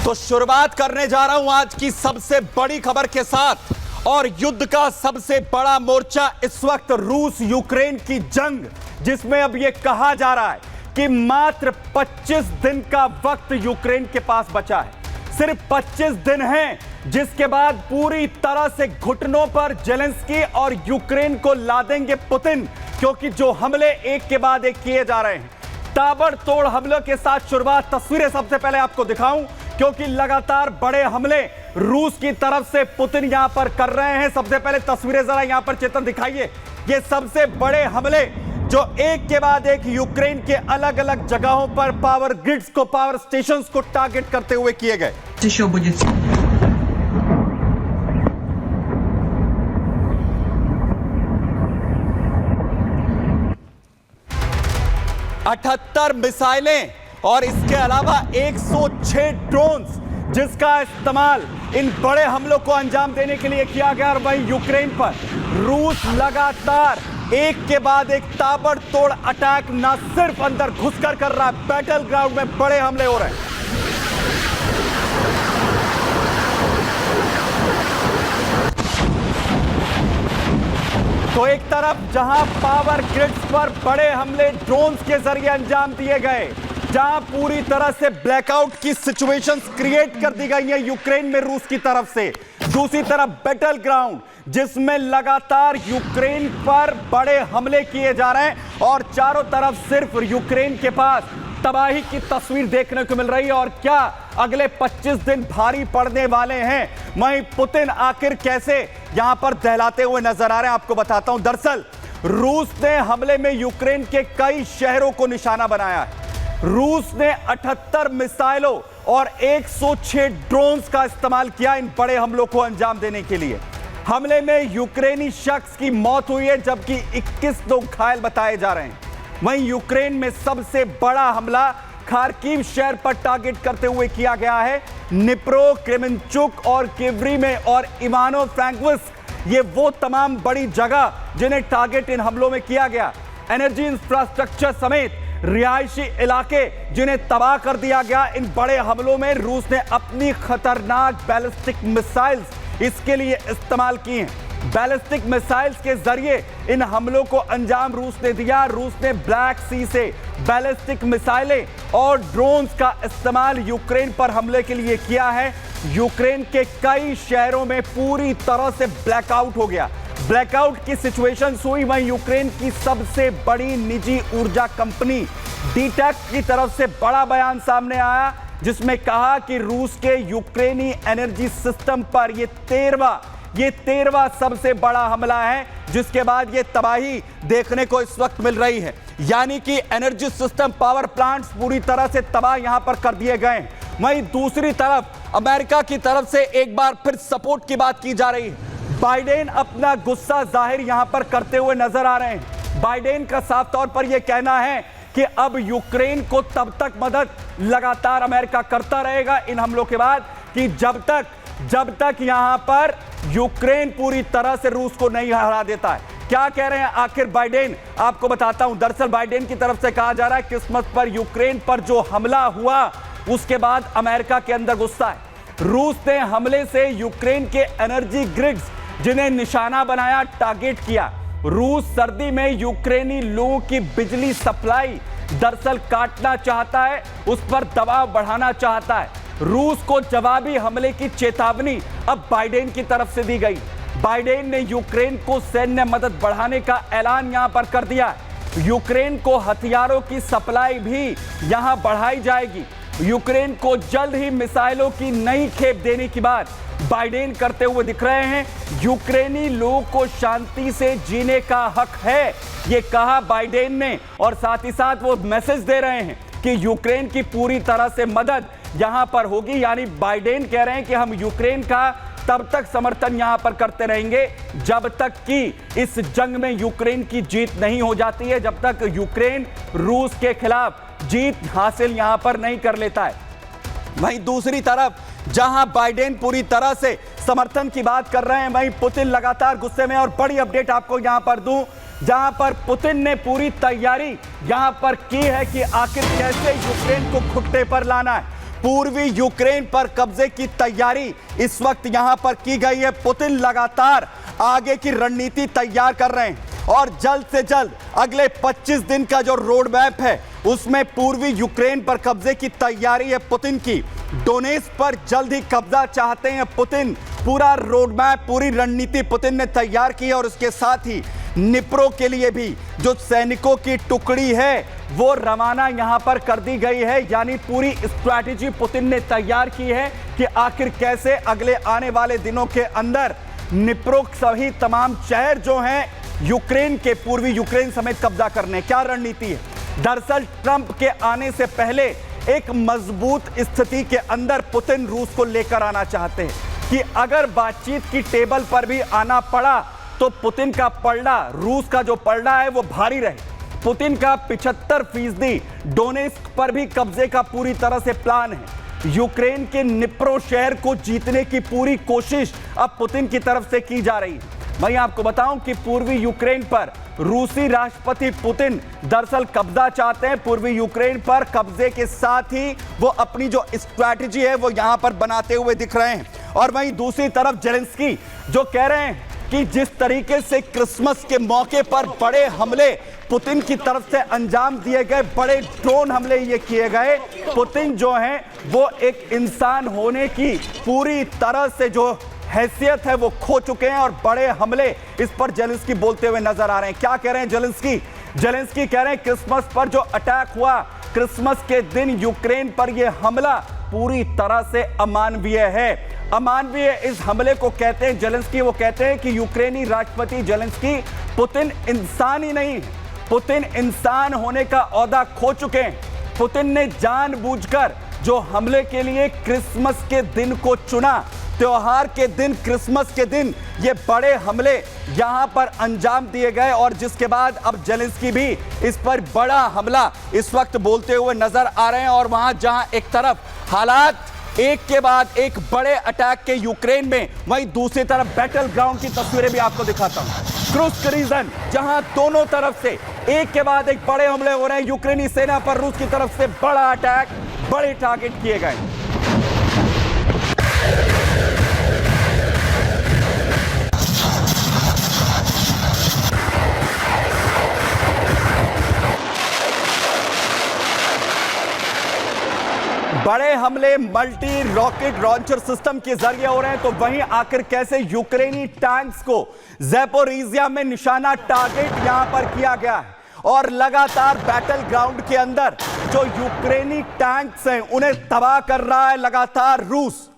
तो शुरुआत करने जा रहा हूं आज की सबसे बड़ी खबर के साथ। और युद्ध का सबसे बड़ा मोर्चा इस वक्त रूस यूक्रेन की जंग, जिसमें अब यह कहा जा रहा है कि मात्र 25 दिन का वक्त यूक्रेन के पास बचा है। सिर्फ 25 दिन हैं, जिसके बाद पूरी तरह से घुटनों पर जेलेंस्की और यूक्रेन को लादेंगे पुतिन, क्योंकि जो हमले एक के बाद एक किए जा रहे हैं, ताबड़तोड़ हमलों के साथ शुरुआत। तस्वीरें सबसे पहले आपको दिखाऊं, क्योंकि लगातार बड़े हमले रूस की तरफ से पुतिन यहां पर कर रहे हैं। सबसे पहले तस्वीरें जरा यहां पर चेतन दिखाइए। ये सबसे बड़े हमले जो एक के बाद एक यूक्रेन के अलग अलग जगहों पर पावर ग्रिड्स को, पावर स्टेशंस को टारगेट करते हुए किए गए। 78 मिसाइलें और इसके अलावा 106 ड्रोन्स, जिसका इस्तेमाल इन बड़े हमलों को अंजाम देने के लिए किया गया। और वहीं यूक्रेन पर रूस लगातार एक के बाद एक ताबड़तोड़ अटैक न सिर्फ अंदर घुसकर कर रहा है, बैटल ग्राउंड में बड़े हमले हो रहे हैं। तो एक तरफ जहां पावर ग्रिड्स पर बड़े हमले ड्रोन्स के जरिए अंजाम दिए गए, जहां पूरी तरह से ब्लैकआउट की सिचुएशंस क्रिएट कर दी गई है यूक्रेन में रूस की तरफ से, दूसरी तरफ बैटल ग्राउंड जिसमें लगातार यूक्रेन पर बड़े हमले किए जा रहे हैं और चारों तरफ सिर्फ यूक्रेन के पास तबाही की तस्वीर देखने को मिल रही है। और क्या अगले 25 दिन भारी पड़ने वाले हैं। वहीं पुतिन आखिर कैसे यहां पर दहलाते हुए नजर आ रहे हैं, आपको बताता हूं। दरअसल रूस ने हमले में यूक्रेन के कई शहरों को निशाना बनाया है। रूस ने 78 मिसाइलों और 106 ड्रोन्स का इस्तेमाल किया इन बड़े हमलों को अंजाम देने के लिए। हमले में यूक्रेनी शख्स की मौत हुई है, जबकि 21 लोग घायल बताए जा रहे हैं। वहीं यूक्रेन में सबसे बड़ा हमला खार्किव शहर पर टारगेट करते हुए किया गया है। निप्रो, क्रेमेंचुक और किवरी में और इवानो फ्रैंकोव्स्क, ये वो तमाम बड़ी जगह जिन्हें टारगेट इन हमलों में किया गया। एनर्जी इंफ्रास्ट्रक्चर समेत रिहायशी इलाके जिन्हें तबाह कर दिया गया। इन बड़े हमलों में रूस ने अपनी खतरनाक बैलिस्टिक मिसाइल्स इसके लिए इस्तेमाल की हैं। बैलिस्टिक मिसाइल्स के जरिए इन हमलों को अंजाम रूस ने दिया। रूस ने ब्लैक सी से बैलिस्टिक मिसाइलें और ड्रोन्स का इस्तेमाल यूक्रेन पर हमले के लिए किया है। यूक्रेन के कई शहरों में पूरी तरह से ब्लैकआउट हो गया, ब्लैकआउट की सिचुएशन हुई। वहीं यूक्रेन की सबसे बड़ी निजी ऊर्जा कंपनी डीटेक की तरफ से बड़ा बयान सामने आया, जिसमें कहा कि रूस के यूक्रेनी एनर्जी सिस्टम पर ये 13वां सबसे बड़ा हमला है, जिसके बाद ये तबाही देखने को इस वक्त मिल रही है। यानी कि एनर्जी सिस्टम, पावर प्लांट्स पूरी तरह से तबाह यहां पर कर दिए गए हैं। वहीं दूसरी तरफ अमेरिका की तरफ से एक बार फिर सपोर्ट की बात की जा रही है। बाइडेन अपना गुस्सा जाहिर यहां पर करते हुए नजर आ रहे हैं। बाइडेन का साफ तौर पर यह कहना है कि अब यूक्रेन को तब तक मदद लगातार अमेरिका करता रहेगा इन हमलों के बाद, कि जब तक यहां पर यूक्रेन पूरी तरह से रूस को नहीं हरा देता है। क्या कह रहे हैं आखिर बाइडेन, आपको बताता हूं। दरअसल बाइडेन की तरफ से कहा जा रहा है क्रिसमस पर यूक्रेन पर जो हमला हुआ, उसके बाद अमेरिका के अंदर गुस्सा है। रूस ने हमले से यूक्रेन के एनर्जी ग्रिड्स जिन्हें निशाना बनाया, टारगेट किया। रूस सर्दी में यूक्रेनी लोगों की बिजली सप्लाई दरअसल काटना चाहता है, उस पर दबाव बढ़ाना चाहता है। रूस को जवाबी हमले की चेतावनी अब बाइडेन की तरफ से दी गई। बाइडेन ने यूक्रेन को सैन्य मदद बढ़ाने का ऐलान यहां पर कर दिया। यूक्रेन को हथियारों की सप्लाई भी यहां बढ़ाई जाएगी। यूक्रेन को जल्द ही मिसाइलों की नई खेप देने की बात बाइडेन करते हुए दिख रहे हैं। यूक्रेनी लोगों को शांति से जीने का हक है, ये कहा बाइडेन ने। और साथ ही साथ वो मैसेज दे रहे हैं कि यूक्रेन की पूरी तरह से मदद यहां पर होगी। यानी बाइडेन कह रहे हैं कि हम यूक्रेन का तब तक समर्थन यहां पर करते रहेंगे जब तक कि इस जंग में यूक्रेन की जीत नहीं हो जाती है, जब तक यूक्रेन रूस के खिलाफ जीत हासिल यहां पर नहीं कर लेता है। वहीं दूसरी तरफ जहां बाइडेन पूरी तरह से समर्थन की बात कर रहे हैं, वहीं पुतिन लगातार गुस्से में। और बड़ी अपडेट आपको यहां पर दूं, जहां पर पुतिन ने पूरी तैयारी यहां पर की है कि आखिर कैसे यूक्रेन को घुटने पर लाना है। पूर्वी यूक्रेन पर कब्जे की तैयारी इस वक्त यहां पर की गई है। पुतिन लगातार आगे की रणनीति तैयार कर रहे हैं और जल्द से जल्द अगले 25 दिन का जो रोड मैप है उसमें पूर्वी यूक्रेन पर कब्जे की तैयारी है पुतिन की। डोनेट्स्क पर जल्द ही कब्जा चाहते हैं पुतिन। पूरा रोड मैप, पूरी रणनीति पुतिन ने तैयार की है और उसके साथ ही निप्रो के लिए भी जो सैनिकों की टुकड़ी है वो रवाना यहां पर कर दी गई है। यानी पूरी स्ट्रैटेजी पुतिन ने तैयार की है कि आखिर कैसे अगले आने वाले दिनों के अंदर निप्रो सही तमाम शहर जो हैं यूक्रेन के, पूर्वी यूक्रेन समेत कब्जा करने। क्या रणनीति है? दरअसल ट्रंप के आने से पहले एक मजबूत स्थिति के अंदर पुतिन रूस को लेकर आना चाहते हैं कि अगर बातचीत की टेबल पर भी आना पड़ा तो पुतिन का पलड़ा, रूस का जो पलड़ा है वो भारी रहे। पुतिन का 75% डोनेट्स्क पर भी कब्जे का पूरी तरह से प्लान है। यूक्रेन के निप्रो शहर को जीतने की पूरी कोशिश अब पुतिन की तरफ से की जा रही है। मैं आपको बताऊं कि पूर्वी यूक्रेन पर रूसी राष्ट्रपति पुतिन दरअसल कब्जा चाहते हैं। पूर्वी यूक्रेन पर कब्जे के साथ ही वो अपनी जो स्ट्रैटेजी है वो यहां पर बनाते हुए दिख रहे हैं। और वहीं दूसरी तरफ जेलेंस्की जो कह रहे हैं कि जिस तरीके से क्रिसमस के मौके पर बड़े हमले पुतिन की तरफ से अंजाम दिए गए, बड़े ड्रोन हमले ये किए गए, पुतिन जो हैं वो एक इंसान होने की पूरी तरह से जो हैसियत है वो खो चुके हैं और बड़े हमले इस पर जेलेंस्की बोलते हुए नजर आ रहे हैं। क्या कह रहे हैं जेलेंस्की कह रहे हैं क्रिसमस पर जो अटैक हुआ, क्रिसमस के दिन यूक्रेन पर यह हमला पूरी तरह से अमानवीय है। अमानवीय इस हमले को कहते हैं जेलेंस्की। वो कहते हैं कि यूक्रेनी राष्ट्रपति जेलेंस्की पुतिन इंसान ही नहीं, पुतिन इंसान होने का ओहदा खो चुके हैं। पुतिन ने जानबूझकर जो हमले के लिए क्रिसमस के दिन को चुना, त्योहार के दिन, क्रिसमस के दिन ये बड़े हमले यहां पर अंजाम दिए गए और जिसके बाद अब जेलेंस्की भी इस पर बड़ा हमला इस वक्त बोलते हुए नजर आ रहे हैं। और वहां जहां एक तरफ हालात एक के बाद एक बड़े अटैक के यूक्रेन में, वहीं दूसरी तरफ बैटल ग्राउंड की तस्वीरें भी आपको दिखाता हूं। क्रुस्क रीजन जहां दोनों तरफ से एक के बाद एक बड़े हमले हो रहे हैं यूक्रेनी सेना पर, रूस की तरफ से बड़ा अटैक, बड़े टारगेट किए गए। बड़े हमले मल्टी रॉकेट लॉन्चर सिस्टम के जरिए हो रहे हैं, तो वहीं आखिर कैसे यूक्रेनी टैंक्स को ज़ैपोरिज़िया में निशाना टारगेट यहां पर किया गया है और लगातार बैटल ग्राउंड के अंदर जो यूक्रेनी टैंक्स हैं उन्हें तबाह कर रहा है लगातार रूस।